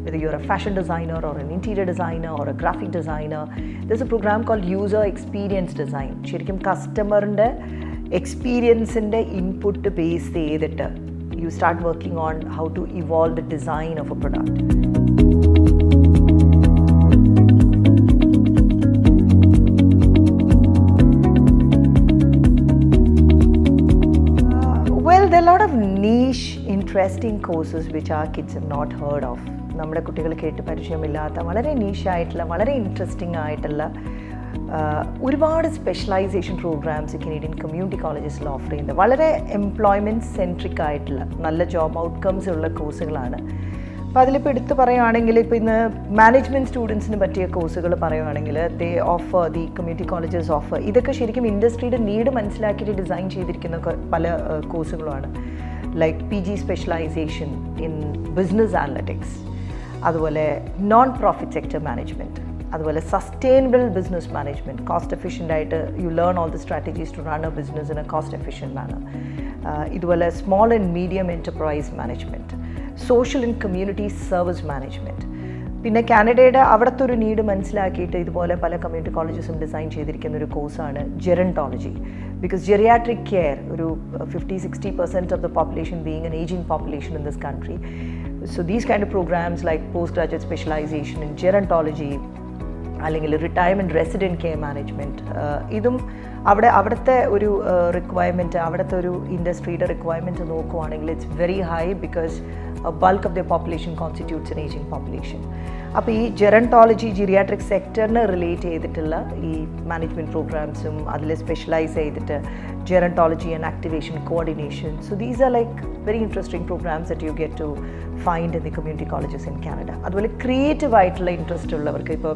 whether you're a fashion designer or an interior designer or a graphic designer. There's a program called user experience design. ശരിക്കും കസ്റ്റമറിൻ്റെ എക്സ്പീരിയൻസിൻ്റെ input base ചെയ്തിട്ട് you start working on how to evolve the design of a product. Well, there are a lot of niche, interesting courses which our kids have not heard of. നമ്മുടെ കുട്ടികൾ കേട്ട് പരിചയമില്ലാത്ത വളരെ നീഷായിട്ടുള്ള വളരെ interesting ആയിട്ടുള്ള ഒരുപാട് specialisation programs Canadian community കോളേജസിൽ offer ചെയ്യുന്നത് വളരെ എംപ്ലോയ്മെൻറ്റ് സെൻട്രിക് ആയിട്ടുള്ള നല്ല ജോബ് ഔട്ട്കംസ് ഉള്ള കോഴ്സുകളാണ്. അപ്പോൾ അതിലിപ്പോൾ എടുത്ത് പറയുകയാണെങ്കിൽ ഇപ്പോൾ ഇന്ന് മാനേജ്മെൻറ്റ് സ്റ്റുഡൻസിന് പറ്റിയ കോഴ്സുകൾ പറയുകയാണെങ്കിൽ they offer the community colleges offer. ഇതൊക്കെ ശരിക്കും ഇൻഡസ്ട്രിയുടെ നീഡ് മനസ്സിലാക്കിയിട്ട് ഡിസൈൻ ചെയ്തിരിക്കുന്ന പല കോഴ്സുകളുമാണ്. Like PG specialisation in business analytics, അതുപോലെ നോൺ പ്രോഫിറ്റ് സെക്ടർ മാനേജ്മെൻറ്റ്, അതുപോലെ sustainable business management, cost efficient ആയിട്ട് you learn all the strategies to run a business in a cost efficient manner. ഇതുപോലെ small and medium enterprise management, social and community service management. പിന്നെ കാനഡയുടെ അവിടുത്തെ ഒരു need മനസ്സിലാക്കിയിട്ട് ഇതുപോലെ പല കമ്മ്യൂണിറ്റി കോളേജസും ഡിസൈൻ ചെയ്തിരിക്കുന്ന ഒരു കോഴ്സാണ് ജെറോണ്ടോളജി. ബിക്കോസ് ജെറിയാട്രിക് കെയർ ഒരു 50-60% of the population being an aging population in this country. So these kind of programs like postgraduate specialization in gerontology അല്ലെങ്കിൽ റിട്ടയർമെൻറ്റ് റെസിഡൻറ്റ് കെയർ മാനേജ്മെൻറ്റ്, ഇതും അവിടുത്തെ ഒരു റിക്വയർമെൻറ്റ്, അവിടുത്തെ ഒരു ഇൻഡസ്ട്രിയുടെ റിക്വയർമെൻറ്റ് നോക്കുവാണെങ്കിൽ it's very high because bulk of the population constitutes an aging population. അപ്പോൾ ഈ ജെറോണ്ടോളജി ജിറിയാട്രിക് സെക്ടറിന് റിലേറ്റ് ചെയ്തിട്ടുള്ള ഈ മാനേജ്മെൻറ്റ് പ്രോഗ്രാംസും അതിൽ സ്പെഷ്യലൈസ് ചെയ്തിട്ട് gerontology and activation coordination. So these are like very interesting programs that you get to find in the community colleges in Canada. അതുപോലെ creative ആയിട്ടുള്ള interest ഉള്ളവർക്ക് ഇപ്പോൾ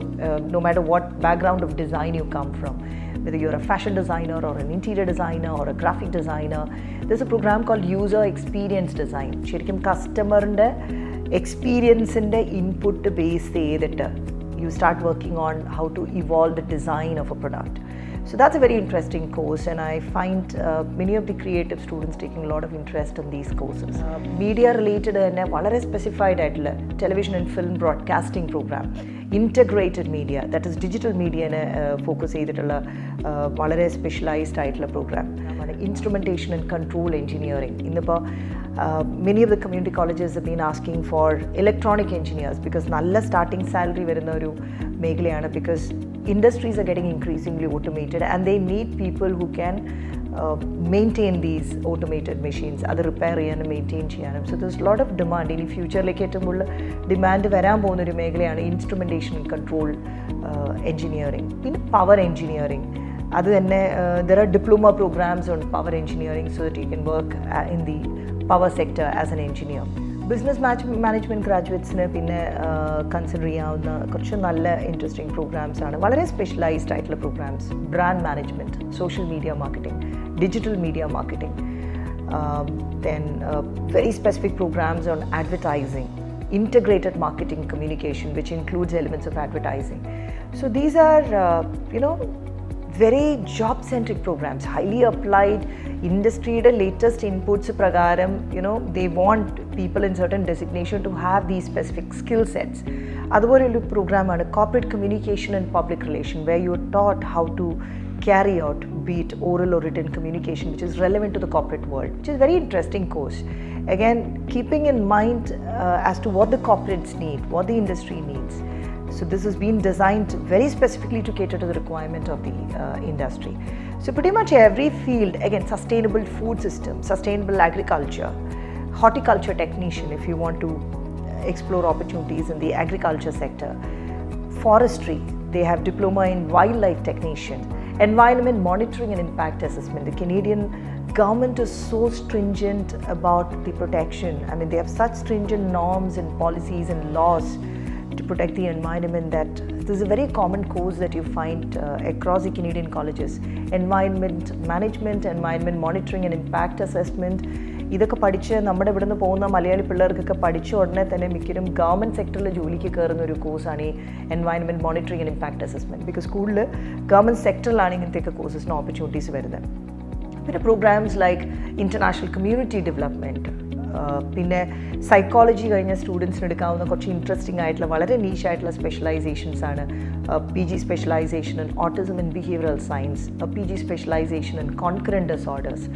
no matter what background of design you come from, whether you're a fashion designer or an interior designer or a graphic designer, there's a program called user experience design. ശരിക്കും കസ്റ്റമറിൻ്റെ എക്സ്പീരിയൻസിൻ്റെ input base ചെയ്തിട്ട് you start working on how to evolve the design of a product. So that's a very interesting course, and I find many of the creative students taking a lot of interest in these courses. Media related and വളരെ specified ആയിട്ടുള്ള television and film broadcasting program, integrated media, that is digital media focus ചെയ്തിട്ടുള്ള വളരെ specialized ആയിട്ടുള്ള programme. Instrumentation and control engineering. ഇന്നിപ്പോൾ many of the community colleges have been asking for electronic engineers because നല്ല starting salary വരുന്ന ഒരു മേഖലയാണ്. because industries are getting increasingly automated and they need people who can maintain these automated machines, അത് repair ചെയ്യാനും maintain ചെയ്യാനും. So there's a lot of demand. ഇനി ഫ്യൂച്ചറിലേക്ക് ഏറ്റവും കൂടുതൽ ഡിമാൻഡ് വരാൻ പോകുന്നൊരു മേഖലയാണ് ഇൻസ്ട്രുമെൻറ്റേഷൻ ആൻഡ് കൺട്രോൾ എൻജിനീയറിംഗ്. പിന്നെ പവർ എൻജിനീയറിംഗ്, അത് തന്നെ there are diploma programs on power engineering so that you can work in the power sector as an engineer. Business management ഗ്രാജുവേറ്റ്സിന് പിന്നെ കൺസിഡർ ചെയ്യാവുന്ന കുറച്ച് നല്ല ഇൻട്രസ്റ്റിംഗ് പ്രോഗ്രാംസ് ആണ്. വളരെ സ്പെഷ്യലൈസ്ഡ് ആയിട്ടുള്ള programs, brand management, social media marketing, digital media marketing, then very specific programs on advertising, integrated marketing communication which includes elements of advertising. So these are very job centric programs, highly applied industry-യുടെ latest inputs pragaram, they want people in certain designation to have these specific skill sets. അതുപോലെയൊരു പ്രോഗ്രാമാണ് corporate communication and public relation, where you are taught how to carry out, be it oral or written communication, which is relevant to the corporate world, which is a very interesting course. Again, keeping in mind as to what the corporates need, what the industry needs. So this has been designed very specifically to cater to the requirement of the industry. So pretty much every field, again, sustainable food system, sustainable agriculture, horticulture technician if you want to explore opportunities in the agriculture sector, forestry, they have diploma in wildlife technician, environment monitoring and impact assessment. The Canadian government is so stringent about the protection. I mean, they have such stringent norms and policies and laws to protect the environment that this is a very common course that you find across the Canadian colleges. Environment management, environment monitoring and impact assessment. ഇതൊക്കെ പഠിച്ച് നമ്മുടെ ഇവിടെ നിന്ന് പോകുന്ന മലയാളി പിള്ളേർക്കൊക്കെ പഠിച്ച ഉടനെ തന്നെ മിക്കരും ഗവൺമെൻറ് സെക്ടറിൽ ജോലിക്ക് കയറുന്ന ഒരു കോഴ്സാണ് ഈ environment monitoring and impact assessment. Because സ്കൂളിൽ ഗവൺമെൻറ് സെക്ടറിലാണ് ഇങ്ങനത്തെയൊക്കെ കോഴ്സസിന് ഓപ്പർച്യൂണിറ്റീസ് വരുന്നത്. പിന്നെ programs like international community development, പിന്നെ സൈക്കോളജി കഴിഞ്ഞ സ്റ്റുഡൻസിന് എടുക്കാവുന്ന കുറച്ച് ഇൻട്രസ്റ്റിംഗ് ആയിട്ടുള്ള വളരെ നീഷായിട്ടുള്ള സ്പെഷ്യലൈസേഷൻസ് ആണ് PG specialisation in autism and behavioural science, PG specialisation in concurrent disorders,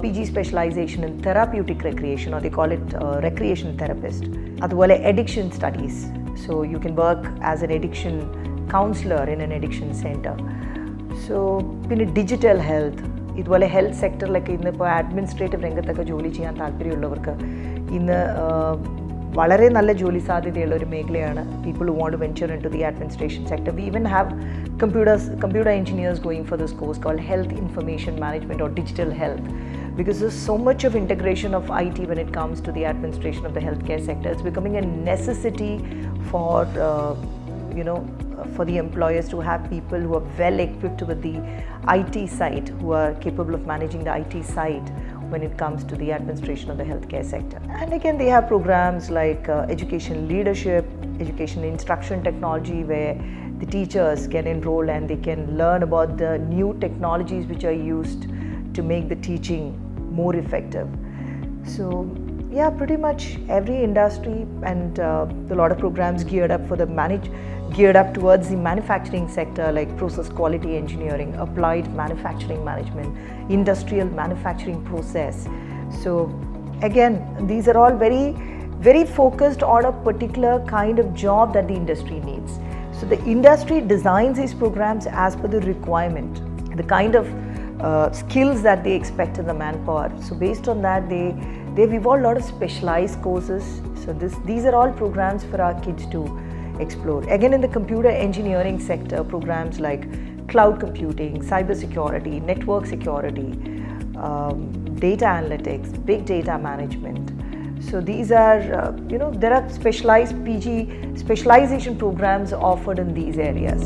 PG specialisation in therapeutic recreation, or they call it recreation therapist. അതുപോലെ addiction studies, so you can work as an addiction counsellor in N addiction centre. So പിന്നെ digital health, ഇതുപോലെ health സെക്ടറിലൊക്കെ ഇന്നിപ്പോൾ administrative രംഗത്തൊക്കെ ജോലി ചെയ്യാൻ താല്പര്യമുള്ളവർക്ക് ഇന്ന് വളരെ നല്ല ജോലി സാധ്യതയുള്ള ഒരു മേഖലയാണ്. People who want to venture in to the administration sector. We even have computer engineers going for this course called health information management or digital health, because there's so much of integration of IT when it comes to the administration of the healthcare sector. It's becoming a necessity for for the employers to have people who are well equipped with the IT side, who are capable of managing the IT side when it comes to the administration of the healthcare sector. And again, they have programs like education leadership, education instruction technology, where the teachers can enroll and they can learn about the new technologies which are used to make the teaching more effective. So yeah, pretty much every industry and a lot of programs geared up towards the manufacturing sector, like process quality engineering, applied manufacturing management, industrial manufacturing process. So again, these are all very, very focused on a particular kind of job that the industry needs. So the industry designs these programs as per the requirement, the kind of skills that they expect in the manpower. So based on that, they've evolved a lot of specialized courses. So these are all programs for our kids to explore. Again, in the computer engineering sector, programs like cloud computing, cyber security, network security, data analytics, big data management. So these are, there are specialized PG specialization programs offered in these areas.